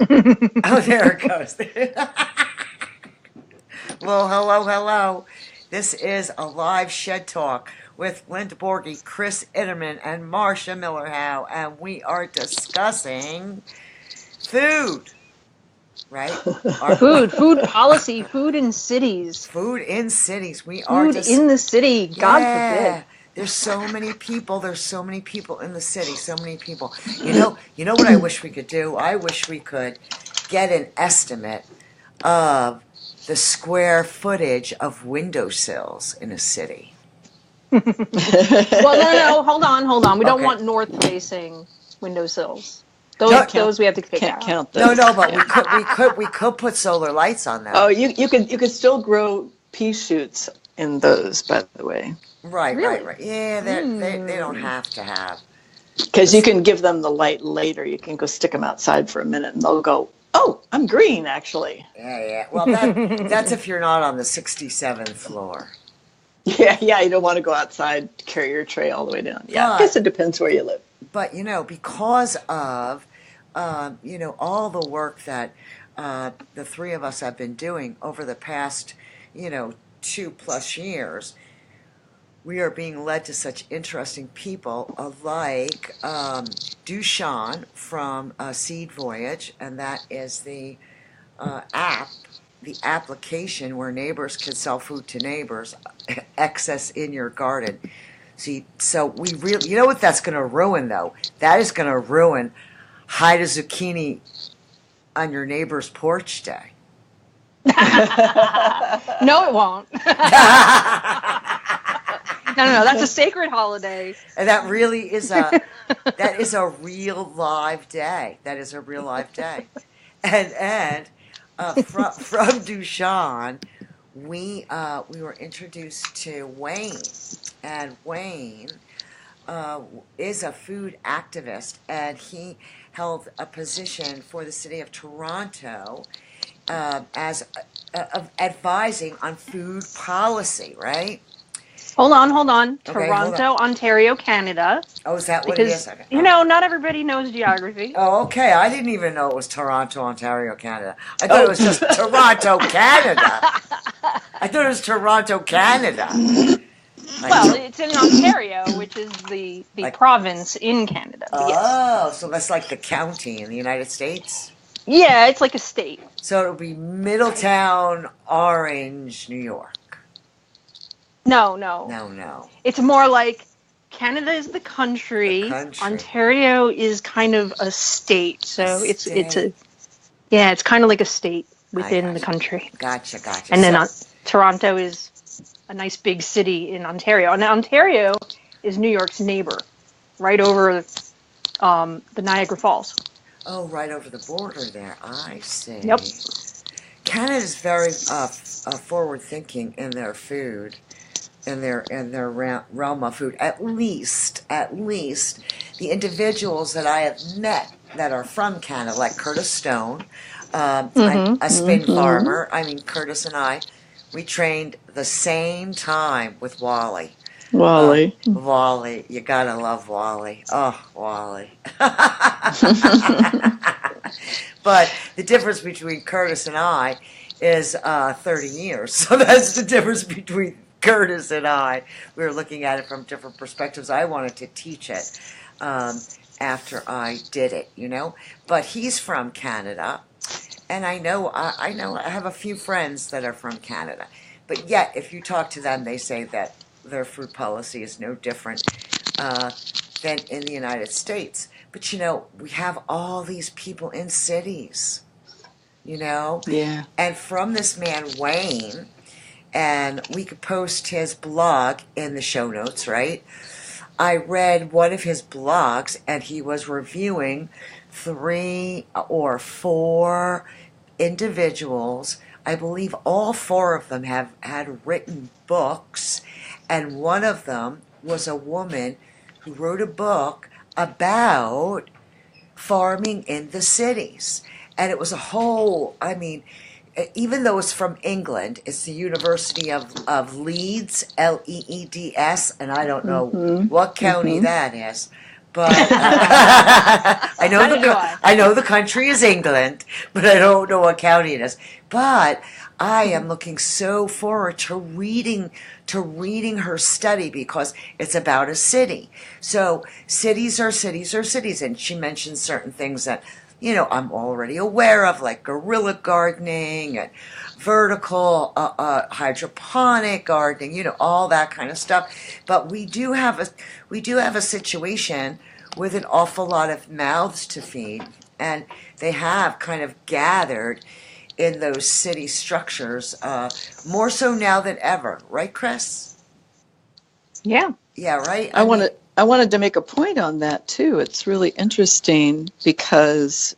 Oh, there it goes. Well, hello, hello. This is a live Shed Talk with Linda Borgie, Chris Itterman, and Marcia Miller-Howe, and we are discussing food, right? Our Food policy, food in cities, food in cities. We are food just, in the city. God forbid. yeah. There's so many people. There's so many people in the city. So many people. You know what I wish we could do? I wish we could get an estimate of the square footage of windowsills in a city. Well, no, hold on. We don't Okay. want north-facing windowsills. No, Those we have to kick Can't out. count no, those. no, but Yeah. we could put solar lights on them. Oh, you could still grow pea shoots in those, by the way, Right, Really? right. Yeah, they don't have to have. because you can give them the light later. You can go stick them outside for a minute, and they'll go, "Oh, I'm green, actually." Yeah. Well, that's if you're not on the 67th floor. Yeah. You don't want to go outside to carry your tray all the way down. Yeah, I guess it depends where you live. But because of all the work that the three of us have been doing over the past 2+ years, we are being led to such interesting people like Dushan from Seed Voyage, and that is the application where neighbors can sell food to neighbors, excess in your garden. See, so we really, you know what that's going to ruin though? That is going to ruin hide a zucchini on your neighbor's porch day. No, it won't. No. That's a sacred holiday. And that is a real live day. That is a real live day. And from Dushan, we were introduced to Wayne, and Wayne is a food activist, and he held a position for the city of Toronto as advising on food policy, right? Hold on. Okay, Toronto, Ontario, Canada. Oh, is that what it is? Because, Okay. not everybody knows geography. Oh, okay. I didn't even know it was Toronto, Ontario, Canada. I thought it was just Toronto, Canada. I thought it was Toronto, Canada. Well, it's in Ontario, which is the province in Canada. But yes. Oh, so that's like the county in the United States? Yeah, it's like a state. So it'll be Middletown, Orange, New York. No. No. It's more like Canada is the country. Ontario is kind of a state. So it's kind of like a state within the country. Gotcha. And then Toronto is a nice big city in Ontario. And Ontario is New York's neighbor, right over the Niagara Falls. Oh, right over the border there. I see. Yep. Canada's very forward-thinking in their food, in their realm of food. At least the individuals that I have met that are from Canada, like Curtis Stone, a spin farmer. I mean, Curtis and I, we trained the same time with Wally. Wally. Wally. You gotta love Wally. Oh, Wally. But the difference between Curtis and I is 30 years. So that's the difference between Curtis and I. We were looking at it from different perspectives. I wanted to teach it after I did it, But he's from Canada, and I have a few friends that are from Canada. But yet, if you talk to them, they say that their food policy is no different than in the United States. But we have all these people in cities, Yeah. And from this man Wayne, and we could post his blog in the show notes, right? I read one of his blogs, and he was reviewing 3 or 4 individuals. I believe all 4 of them had written books, and one of them was a woman who wrote a book about farming in the cities. And it was a whole, even though it's from England, it's the University of Leeds, Leeds, and I don't know what county that is, but I know Neither do I. I know the country is England, but I don't know what county it is. But I am looking so forward to reading her study because it's about a city. So cities are cities are cities, and she mentioned certain things that I'm already aware of, like guerrilla gardening and vertical hydroponic gardening, all that kind of stuff. But we do have a situation with an awful lot of mouths to feed, and they have kind of gathered in those city structures, more so now than ever, right, Chris? Yeah. Yeah, right. I wanted to make a point on that too. It's really interesting because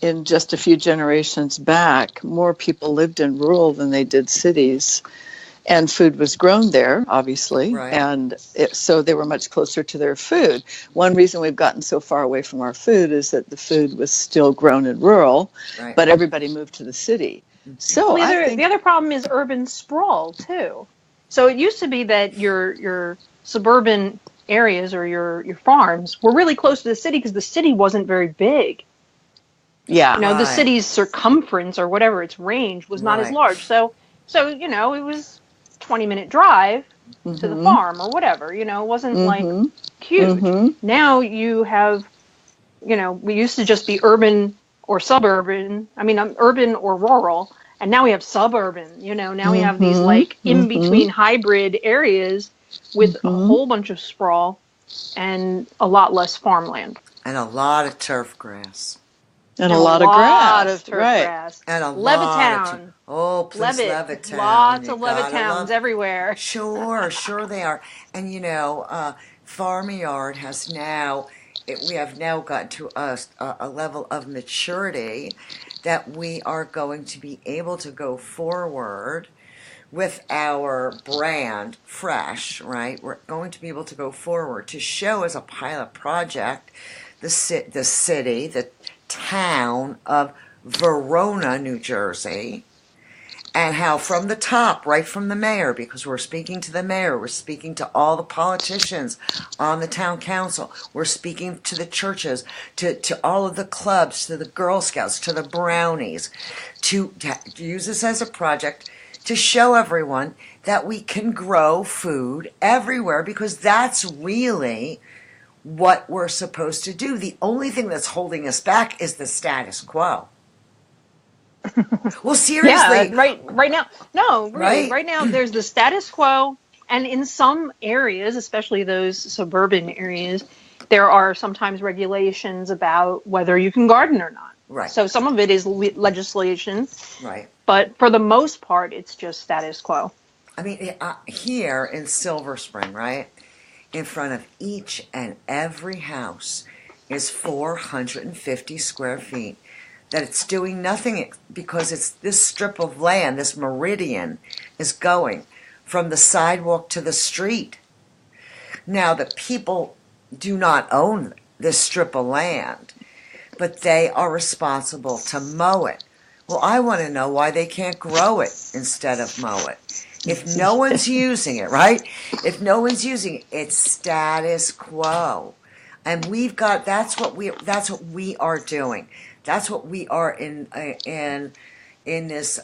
in just a few generations back, more people lived in rural than they did cities. And food was grown there, obviously, Right. and so they were much closer to their food. One reason we've gotten so far away from our food is that the food was still grown in rural, Right. but everybody moved to the city. So the other problem is urban sprawl too. So it used to be that your suburban areas or your farms were really close to the city because the city wasn't very big. yeah, The Right. city's circumference or whatever its range was not as Right. large. So it was 20-minute drive to the farm or whatever. It wasn't like huge. Now you have, we used to just be urban or suburban. I mean, urban or rural, and now we have suburban. Now we have these like in between hybrid areas with a whole bunch of sprawl and a lot less farmland. And a lot of turf grass. and a lot of grass, turf right? grass. And a Levittown. Oh, please, Levitt. Levittown. Lots You of gotta Levittowns love- everywhere. Sure they are. And Farmyard has now, we have now gotten to a level of maturity that we are going to be able to go forward with our brand fresh, right? We're going to be able to go forward to show as a pilot project the city, the town of Verona, New Jersey, and how from the top, right from the mayor, because we're speaking to the mayor, we're speaking to all the politicians on the town council, we're speaking to the churches, to all of the clubs, to the Girl Scouts, to the Brownies, to use this as a project to show everyone that we can grow food everywhere, because that's really what we're supposed to do. The only thing that's holding us back is the status quo. Well, seriously. Yeah, right now. No, really, Right? right now there's the status quo, and in some areas, especially those suburban areas, there are sometimes regulations about whether you can garden or not. Right. So some of it is legislation, Right. but for the most part, it's just status quo. I mean, here in Silver Spring, right, in front of each and every house is 450 square feet. That it's doing nothing because it's this strip of land, this meridian, is going from the sidewalk to the street. Now, the people do not own this strip of land, but they are responsible to mow it. Well, I want to know why they can't grow it instead of mow it. If no one's using it, right? If no one's using it, it's status quo. And that's what we are doing. That's what we are in this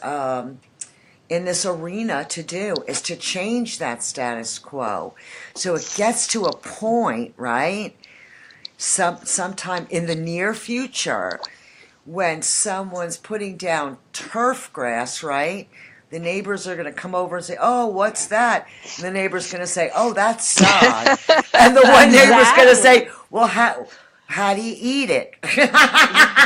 arena to do, is to change that status quo. So it gets to a point, right? Sometime in the near future, when someone's putting down turf grass, right? The neighbors are going to come over and say, "Oh, what's that?" And the neighbor's going to say, "Oh, that's sod." And the one neighbor's going to say, "Well, how do you eat it?"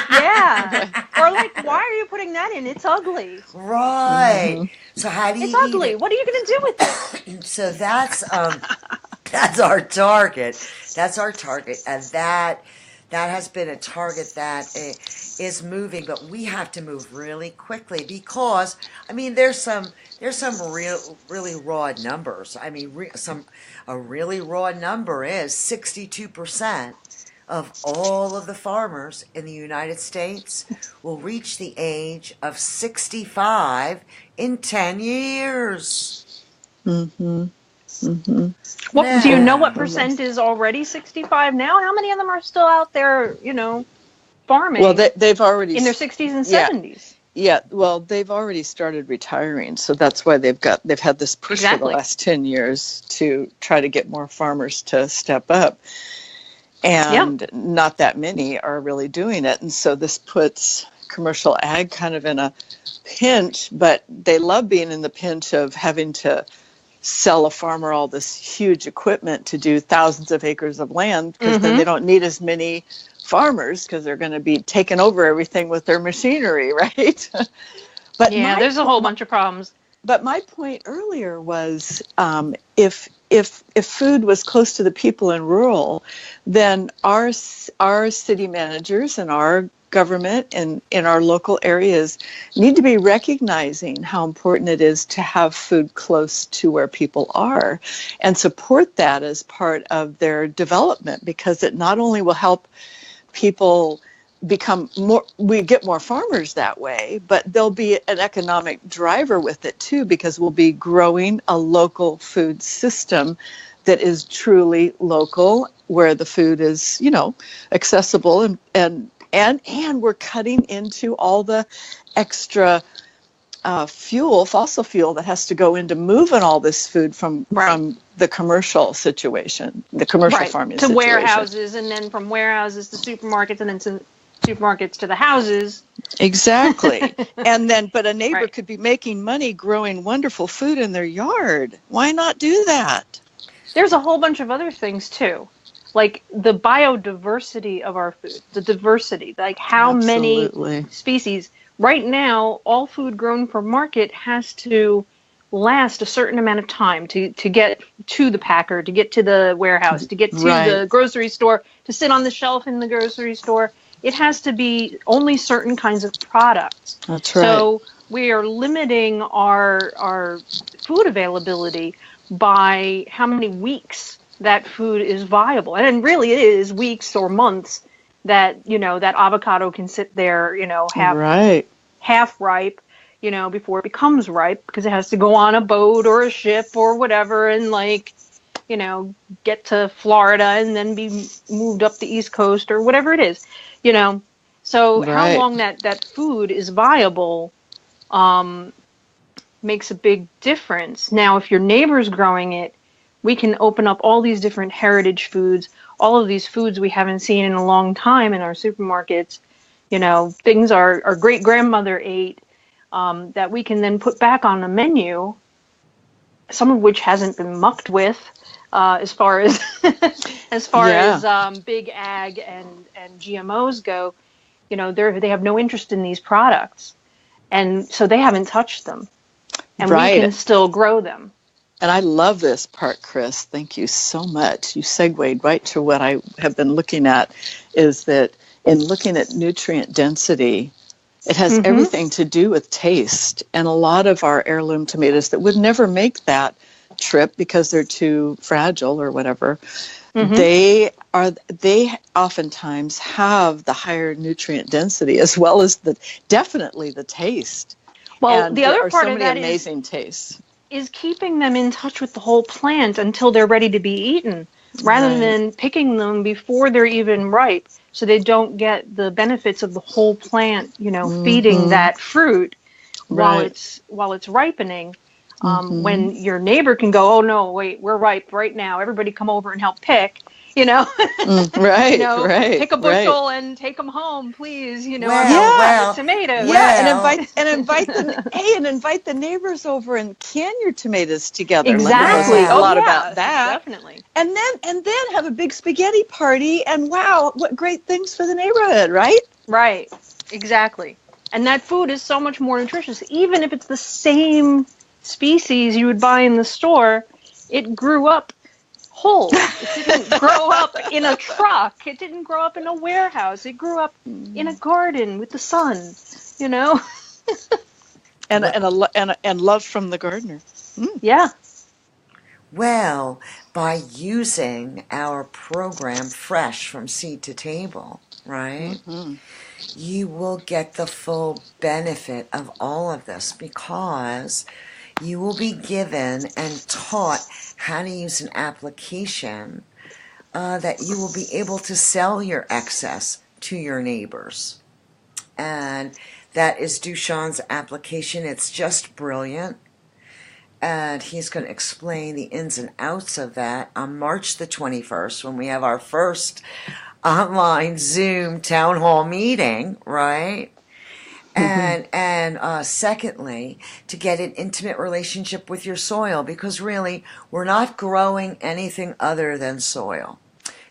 Yeah. Or like, why are you putting that in? It's ugly. Right. So how do you It's eat ugly. it? What are you going to do with it? So that's our target. That's our target, and that has been a target that is moving. But we have to move really quickly because there's some really raw numbers. I mean, a really raw number is 62% of all of the farmers in the United States will reach the age of 65 in 10 years. Mm-hmm. Mm-hmm. What do you know? What Now, percent is already 65 now? How many of them are still out there, farming Well, they've already, in their 60s and yeah, 70s? yeah. Well, they've already started retiring, so that's why they've had this push for the Exactly. last 10 years to try to get more farmers to step up, Yep. and not that many are really doing it, and so this puts commercial ag kind of in a pinch, but they love being in the pinch of having to sell a farmer all this huge equipment to do thousands of acres of land, because then they don't need as many farmers because they're going to be taking over everything with their machinery, right? But Yeah, there's a whole bunch of problems. But my point earlier was, if food was close to the people in rural, then our city managers and our government and in our local areas need to be recognizing how important it is to have food close to where people are, and support that as part of their development, because it not only will help people become more, we get more farmers that way, but there'll be an economic driver with it too, because we'll be growing a local food system that is truly local, where the food is, accessible, and we're cutting into all the extra fossil fuel that has to go into moving all this food from the commercial situation, the commercial farming to situation. warehouses, and then from warehouses to supermarkets, and then to supermarkets to the houses. Exactly. But a neighbor could be making money growing wonderful food in their yard. Why not do that? There's a whole bunch of other things too, like the biodiversity of our food, the diversity, like how many species. Right now, all food grown for market has to last a certain amount of time to get to the packer, to get to the warehouse, to get to the grocery store, to sit on the shelf in the grocery store. It has to be only certain kinds of products. That's right. So we are limiting our food availability by how many weeks that food is viable. And really it is weeks or months that, that avocado can sit there, half ripe, before it becomes ripe, because it has to go on a boat or a ship or whatever, and get to Florida and then be moved up the East Coast or whatever it is, So how long that food is viable makes a big difference. Now, if your neighbor's growing it, we can open up all these different heritage foods, all of these foods we haven't seen in a long time in our supermarkets, things our great-grandmother ate, that we can then put back on the menu, some of which hasn't been mucked with, as far as big ag and GMOs go. They have no interest in these products, and so they haven't touched them, and we can still grow them. And I love this part, Chris. Thank you so much. You segued right to what I have been looking at, is that in looking at nutrient density, it has everything to do with taste. And a lot of our heirloom tomatoes that would never make that trip because they're too fragile or whatever, they oftentimes have the higher nutrient density, as well as definitely the taste. Well, and the other part so of many that amazing tastes is keeping them in touch with the whole plant until they're ready to be eaten, rather than picking them before they're even ripe, so they don't get the benefits of the whole plant, feeding that fruit while it's ripening. When your neighbor can go, oh no, wait, we're ripe right now, everybody come over and help pick, pick a bushel and take them home, please, tomatoes. And invite the neighbors over and can your tomatoes together. Exactly. A lot about that. Definitely. And then have a big spaghetti party, and wow, what great things for the neighborhood, right? Right. Exactly. And that food is so much more nutritious, even if it's the same species you would buy in the store. It grew up whole. It didn't grow up in a truck. It didn't grow up in a warehouse. It grew up in a garden with the sun, and love from the gardener. Yeah. Well, by using our program Fresh from Seed to Table, right? You will get the full benefit of all of this, because you will be given and taught how to use an application that you will be able to sell your excess to your neighbors. And that is Dushan's application. It's just brilliant. And he's going to explain the ins and outs of that on March the 21st when we have our first online Zoom town hall meeting, right? And secondly, to get an intimate relationship with your soil, because really we're not growing anything other than soil.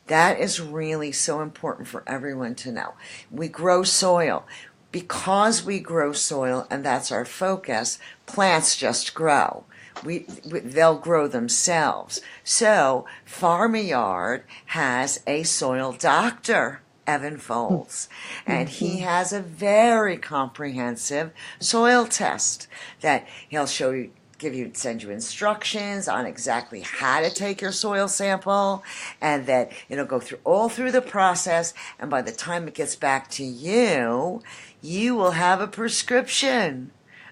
That is really so important for everyone to know. We grow soil. Because we grow soil, and that's our focus, plants just grow. They'll grow themselves. So Farm-A-Yard has a soil doctor, Evan Folds, and he has a very comprehensive soil test that he'll show you, send you instructions on exactly how to take your soil sample, and that it'll go through the process, and by the time it gets back to you, you will have a prescription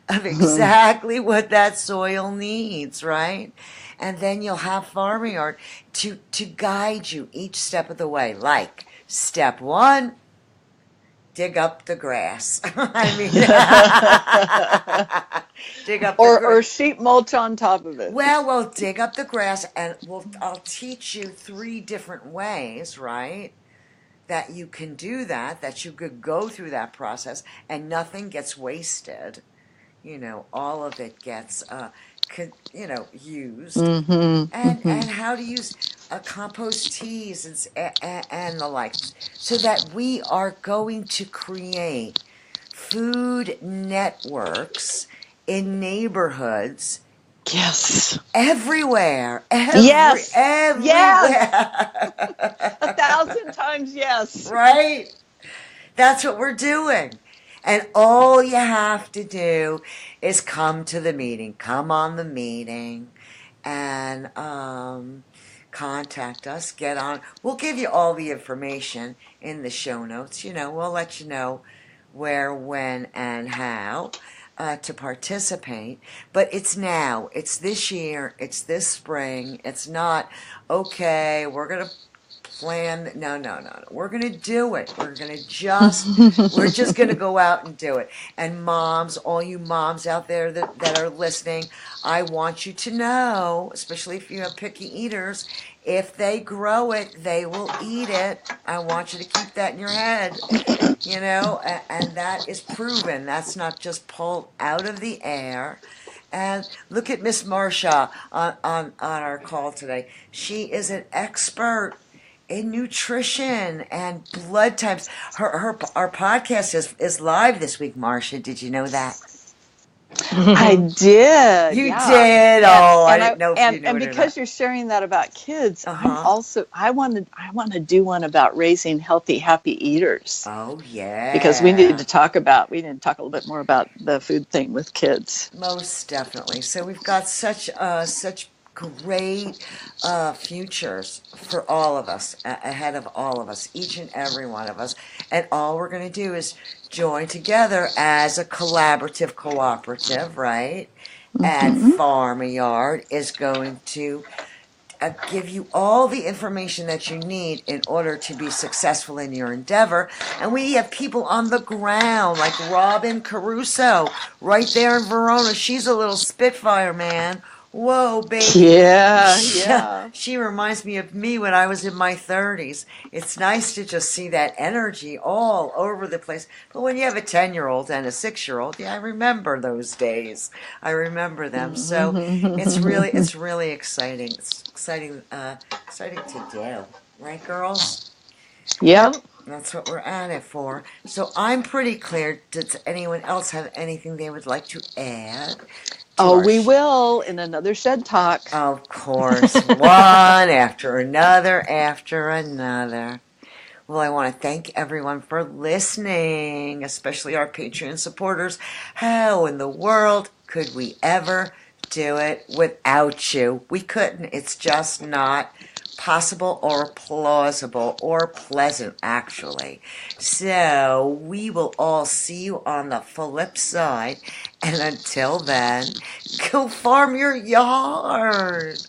of exactly what that soil needs, right? And then you'll have Farm-A-Yard to guide you each step of the way. Like, step 1, dig up the grass. I mean, dig up the grass. Or sheet mulch on top of it. Well, we'll dig up the grass, and I'll teach you 3 different ways, right? That you can do that you could go through that process, and nothing gets wasted. All of it gets, used. And how to use compost teas and the like, so that we are going to create food networks in neighborhoods. Yes. Everywhere. Yes. Everywhere. Yes. 1,000 times yes. Right? That's what we're doing. And all you have to do is come to the meeting. Come on the meeting and contact us. Get on. We'll give you all the information in the show notes. We'll let you know where, when, and how to participate. But it's now. It's this year. It's this spring. It's not, okay, we're going to plan. No. We're going to do it. We're just going to go out and do it. And moms, all you moms out there that are listening, I want you to know, especially if you have picky eaters, if they grow it, they will eat it. I want you to keep that in your head, and that is proven. That's not just pulled out of the air. And look at Miss Marcia on our call today. She is an expert in nutrition and blood types. Our podcast is live this week, Marcia. Did you know that? I did. You did. Oh, I didn't know if you knew and it or because not. you're sharing that about kids, I want to do one about raising healthy, happy eaters. Oh yeah. Because we need to talk a little bit more about the food thing with kids. Most definitely. So we've got such great futures for all of us, ahead of all of us, each and every one of us. And all we're going to do is join together as a collaborative cooperative, right? And Farm-A-Yard is going to give you all the information that you need in order to be successful in your endeavor. And we have people on the ground like Robin Caruso right there in Verona. She's a little spitfire, man. Whoa, baby. Yeah. She reminds me of me when I was in my 30s. It's nice to just see that energy all over the place. But when you have a 10-year-old and a 6-year-old, I remember those days. I remember them. So it's really exciting. It's exciting to do. Right, girls? Yep. That's what we're at it for. So I'm pretty clear. Does anyone else have anything they would like to add? We will in another Shed Talk. Of course. One after another. Well, I want to thank everyone for listening, especially our Patreon supporters. How in the world could we ever do it without you. We couldn't. It's just not possible or plausible or pleasant, actually. So we will all see you on the flip side. And until then, go farm your yard.